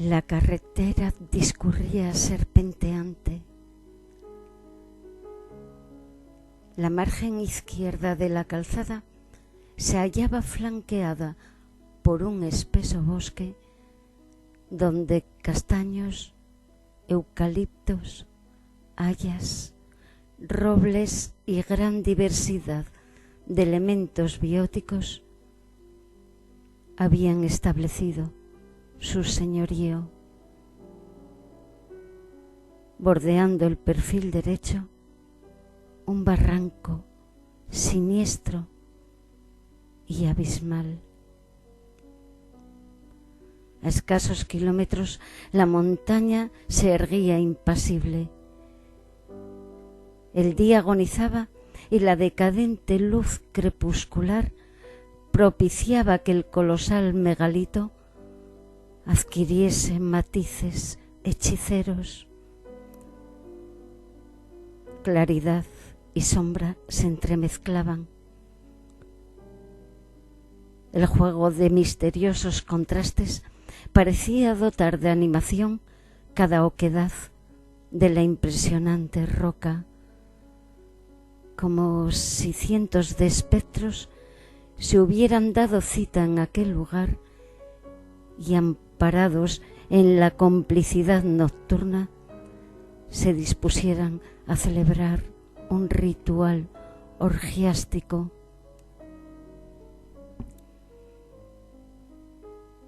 La carretera discurría serpenteante. La margen izquierda de la calzada se hallaba flanqueada por un espeso bosque donde castaños, eucaliptos, hayas, robles y gran diversidad de elementos bióticos habían establecido su señorío. Bordeando el perfil derecho, un barranco siniestro y abismal. A escasos kilómetros, la montaña se erguía impasible. El día agonizaba y la decadente luz crepuscular propiciaba que el colosal megalito adquiriese matices hechiceros. Claridad y sombra se entremezclaban. El juego de misteriosos contrastes parecía dotar de animación cada oquedad de la impresionante roca, como si cientos de espectros se hubieran dado cita en aquel lugar y, amparados en la complicidad nocturna, se dispusieran a celebrar un ritual orgiástico.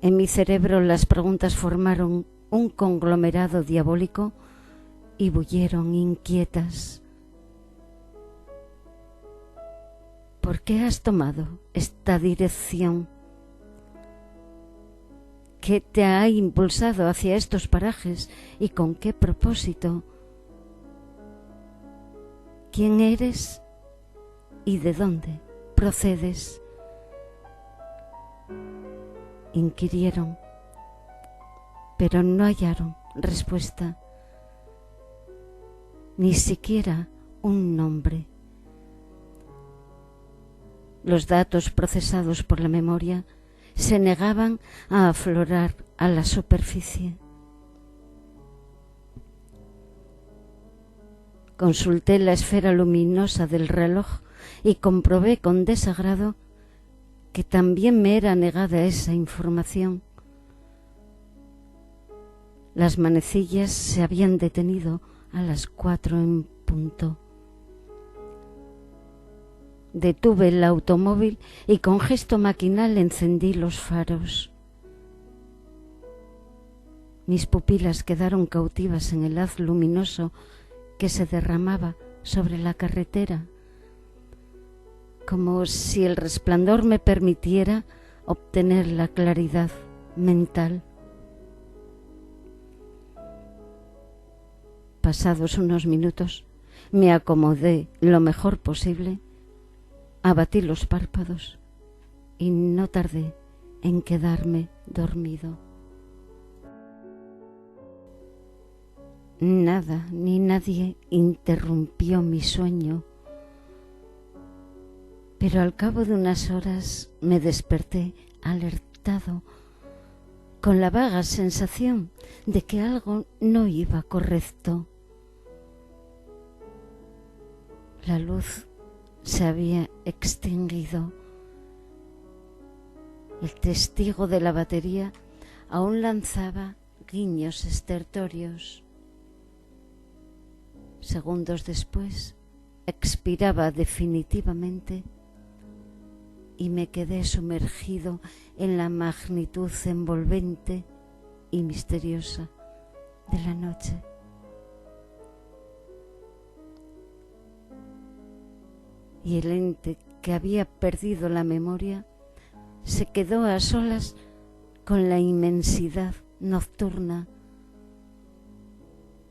En mi cerebro las preguntas formaron un conglomerado diabólico y bulleron inquietas. ¿Por qué has tomado esta dirección? ¿Qué te ha impulsado hacia estos parajes y con qué propósito? ¿Quién eres y de dónde procedes? Inquirieron, pero no hallaron respuesta, ni siquiera un nombre. Los datos procesados por la memoria se negaban a aflorar a la superficie. Consulté la esfera luminosa del reloj y comprobé con desagrado que también me era negada esa información. Las manecillas se habían detenido a las 4 en punto. Detuve el automóvil y con gesto maquinal encendí los faros. Mis pupilas quedaron cautivas en el haz luminoso que se derramaba sobre la carretera, como si el resplandor me permitiera obtener la claridad mental. Pasados unos minutos, me acomodé lo mejor posible, abatí los párpados y no tardé en quedarme dormido. Nada ni nadie interrumpió mi sueño, pero al cabo de unas horas me desperté alertado, con la vaga sensación de que algo no iba correcto. La luz se había extinguido. El testigo de la batería aún lanzaba guiños estertóreos. Segundos después, expiraba definitivamente y me quedé sumergido en la magnitud envolvente y misteriosa de la noche. Y el ente que había perdido la memoria se quedó a solas con la inmensidad nocturna,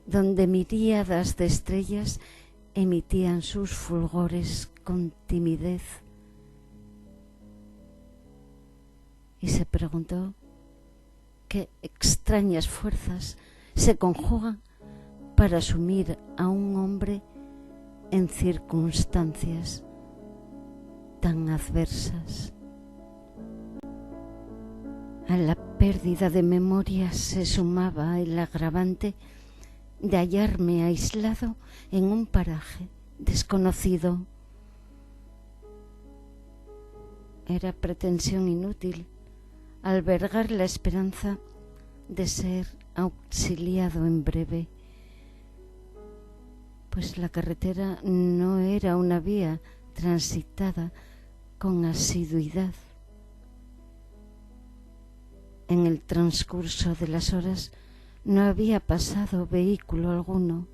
donde miríadas de estrellas emitían sus fulgores con timidez, y se preguntó qué extrañas fuerzas se conjugan para sumir a un hombre en circunstancias tan adversas. A la pérdida de memoria se sumaba el agravante de hallarme aislado en un paraje desconocido. Era pretensión inútil albergar la esperanza de ser auxiliado en breve, pues la carretera no era una vía transitada con asiduidad. En el transcurso de las horas no había pasado vehículo alguno,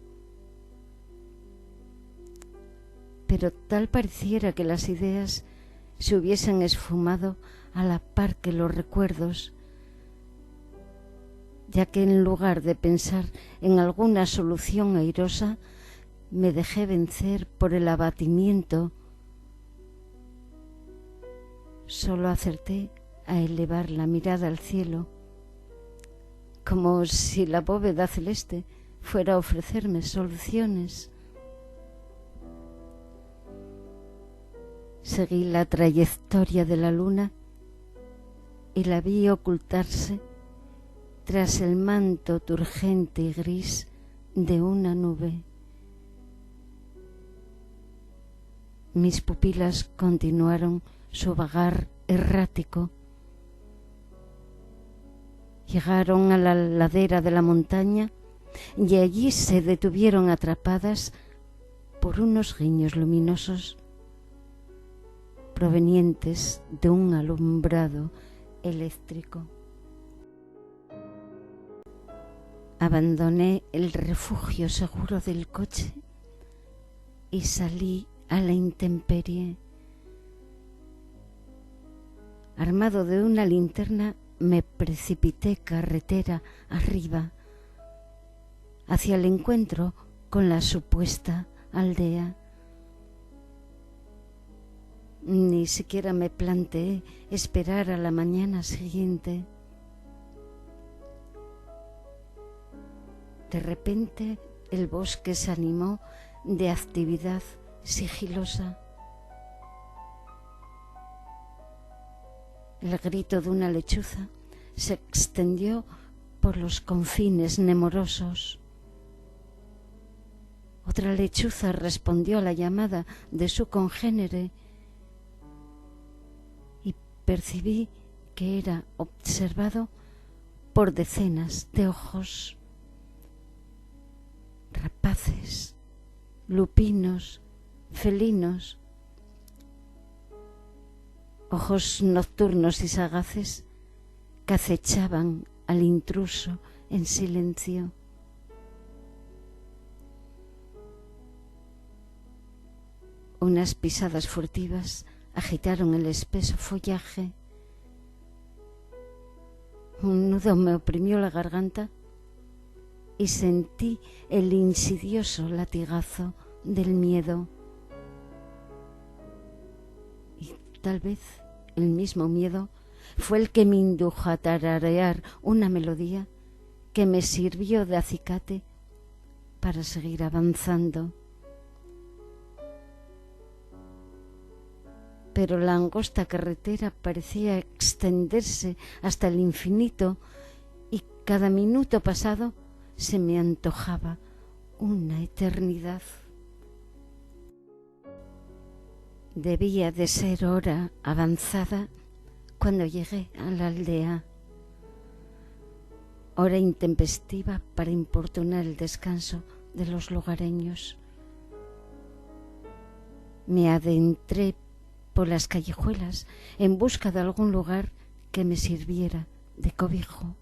pero tal pareciera que las ideas se hubiesen esfumado a la par que los recuerdos, ya que en lugar de pensar en alguna solución airosa, me dejé vencer por el abatimiento. Solo acerté a elevar la mirada al cielo, como si la bóveda celeste fuera a ofrecerme soluciones. Seguí la trayectoria de la luna y la vi ocultarse tras el manto turgente y gris de una nube. Mis pupilas continuaron su vagar errático. Llegaron a la ladera de la montaña y allí se detuvieron atrapadas por unos guiños luminosos provenientes de un alumbrado eléctrico. Abandoné el refugio seguro del coche y salí a la intemperie. Armado de una linterna, me precipité carretera arriba hacia el encuentro con la supuesta aldea. Ni siquiera me planteé esperar a la mañana siguiente. De repente el bosque se animó de actividad sigilosa. El grito de una lechuza se extendió por los confines nemorosos. Otra lechuza respondió a la llamada de su congénere y percibí que era observado por decenas de ojos rapaces, lupinos, felinos, ojos nocturnos y sagaces que acechaban al intruso en silencio. Unas pisadas furtivas agitaron el espeso follaje. Un nudo me oprimió la garganta y sentí el insidioso latigazo del miedo. Y tal vez el mismo miedo fue el que me indujo a tararear una melodía que me sirvió de acicate para seguir avanzando. Pero la angosta carretera parecía extenderse hasta el infinito y cada minuto pasado se me antojaba una eternidad. Debía de ser hora avanzada cuando llegué a la aldea, hora intempestiva para importunar el descanso de los lugareños. Me adentré por las callejuelas en busca de algún lugar que me sirviera de cobijo.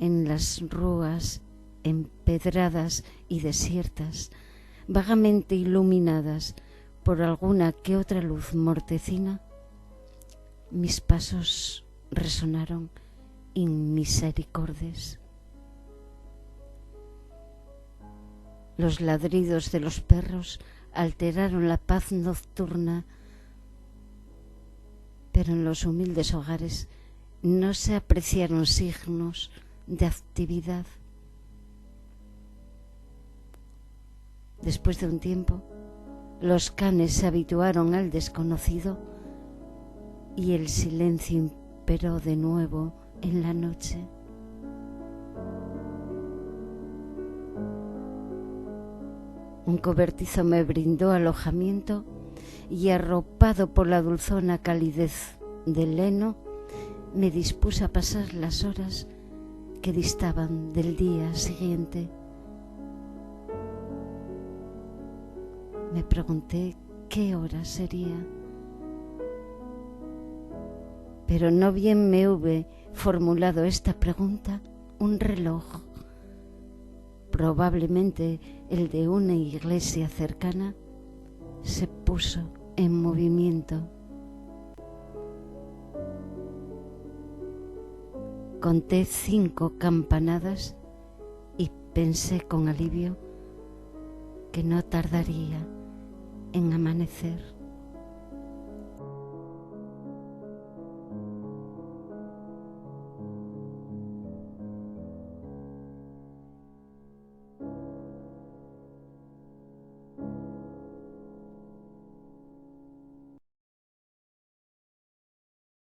En las rúas empedradas y desiertas, vagamente iluminadas por alguna que otra luz mortecina, mis pasos resonaron inmisericordes. Los ladridos de los perros alteraron la paz nocturna, pero en los humildes hogares no se apreciaron signos de actividad. Después de un tiempo, los canes se habituaron al desconocido y el silencio operó de nuevo en la noche. Un cobertizo me brindó alojamiento y, arropado por la dulzona calidez del heno, me dispuse a pasar las horas que distaban del día siguiente. Me pregunté qué hora sería, pero no bien me hube formulado esta pregunta, un reloj, probablemente el de una iglesia cercana, se puso en movimiento. Conté 5 campanadas y pensé con alivio que no tardaría en amanecer.